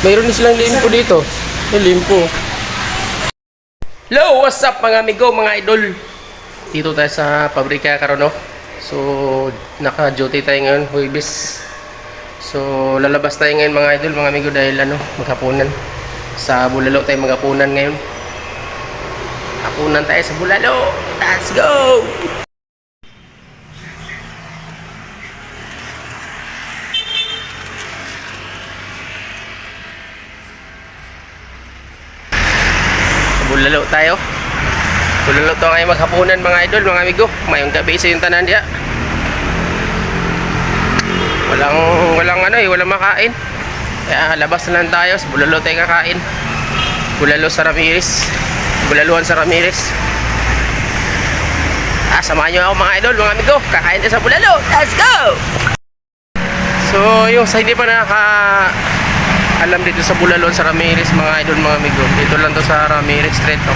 Mayroon din silang limpo dito. May limpo. Hello, what's up mga amigo, mga idol? Dito tayo sa pabrika karon, no? So, naka-duty tayo ngayon, Huwebes. So, lalabas tayo ngayon mga idol, mga amigo, dahil maghapunan. Sa Bulalo tayo maghapunan ngayon. Hapunan tayo sa Bulalo. Let's go! Bulalo tayo. Bulalo to ngayon maghapunan mga idol, mga amigo. Mayong gabi sa yung tanan diya. Walang makain. Kaya labas na lang tayo. Sa Bulalo tayo kakain. Bulalo sa Ramirez. Bulaluan sa Ramirez. Samahan nyo ako mga idol, mga amigo. Kakain tayo sa Bulalo. Let's go! So, yung sa hindi pa alam dito sa Bulalon sa Ramirez mga idol, mga amigo, dito lang to sa Ramirez Street, no?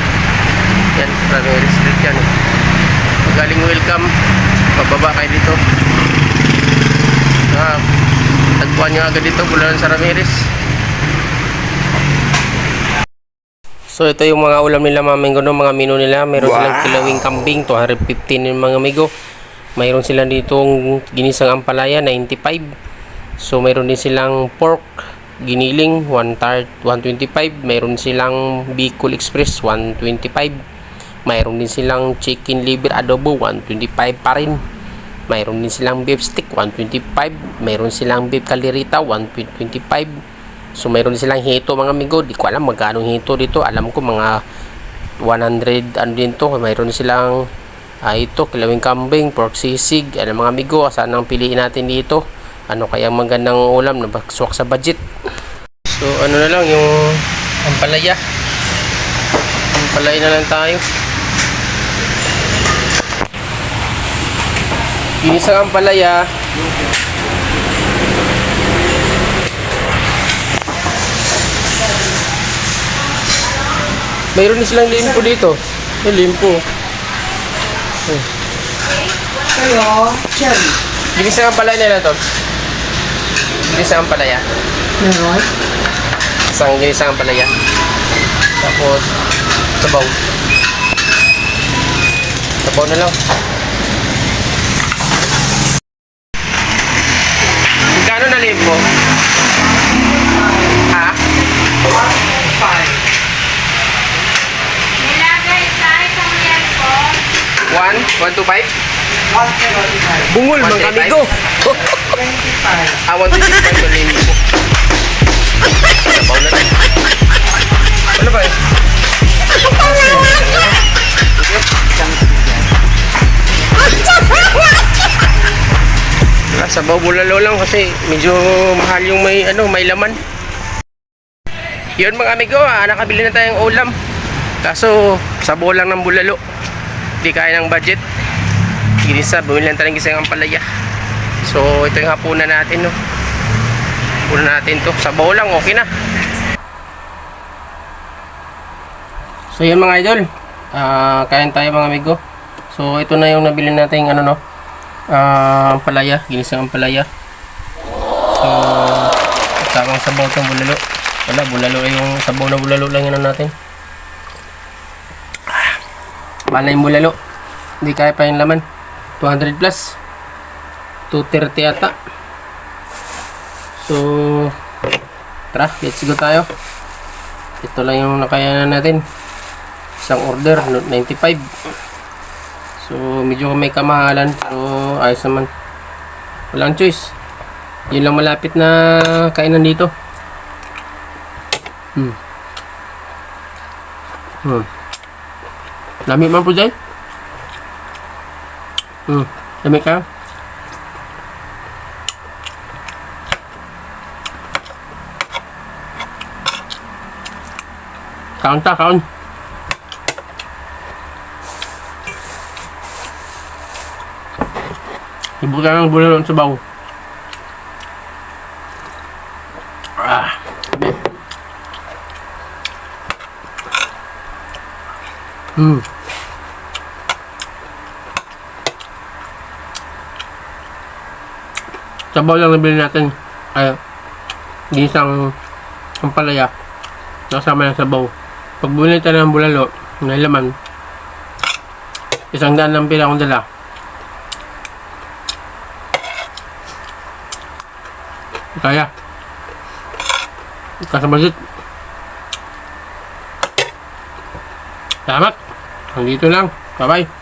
Yan, Ramirez Street yan, galing welcome, pababa kayo dito, tagpuan nyo agad dito, Bulalon sa Ramirez. So ito yung mga ulam nila mga amigo, no? Mga menu nila, meron silang kilawing kambing, 215 yung mga amigo, mayroon silang ditong ginisang ampalaya, 95. So mayroon din silang pork giniling 125, mayroon silang Bicol Express 125, mayroon din silang chicken liver adobo 125 pa rin, mayroon din silang beef stick 125, mayroon silang beef kalirita 125. So mayroon din silang hito mga amigo, di ko alam magkano hito dito, alam ko mga 100 ano din to. Mayroon din silang ito, kilawing kambing, pork sisig, mga amigo, saan ang piliin natin dito, ano kaya magandang ulam na bagswak sa budget. So ano na lang yung ampalaya na lang tayo. Ginisang ampalaya, mayroon din silang limpo dito. May limpo. Hello, cherry. Ginisang ampalaya na to. Ginisang ampalaya. Meron? Isang ginisang ampalaya. Tapos sabaw. Sabaw na lang. Magkano na limpo? Ha? 125? Bungol mga amigo. 25. 125 na limpo. Sabaw na lang. Ano ba eh? Sabaw Bulalo lang kasi medyo mahal yung may laman. Yun mga amigo, nakabili na tayong ulam. Kaso sabaw lang ng Bulalo. Hindi kaya ng budget. Ginisa, bumili lang tayong gisang ampalaya. So ito yung hapunan natin, no. Hapunan natin to. Sabaw lang, okay na. So yun mga idol, kain tayo mga amigo. So ito na yung nabili natin ampalaya, ginisang ampalaya. So tamang sabaw itong Bulalo. Wala, Bulalo ay yung sabaw na Bulalo lang yun natin. Bala yung Bulalo, hindi kaya pa yung laman. 200 plus 230 ata. So tara, let's go tayo. Ito lang yung nakayanan natin, isang order 95. So medyo may kamahalan pero ayos naman, walang choice, yun lang malapit na kainan dito. Lami man po dyan. Lami ka. Kaon. Ibutan ng Bulalo sa baw. Sabaw lang nabili natin. Ay, ginisang ang palaya. Nakasama ng sabaw. Pag bumili tayo ng bulalo, may laman. 100 ng pila akong dala. Kaya. Kasabazit. Salamat. Hanggang dito lang. Bye-bye.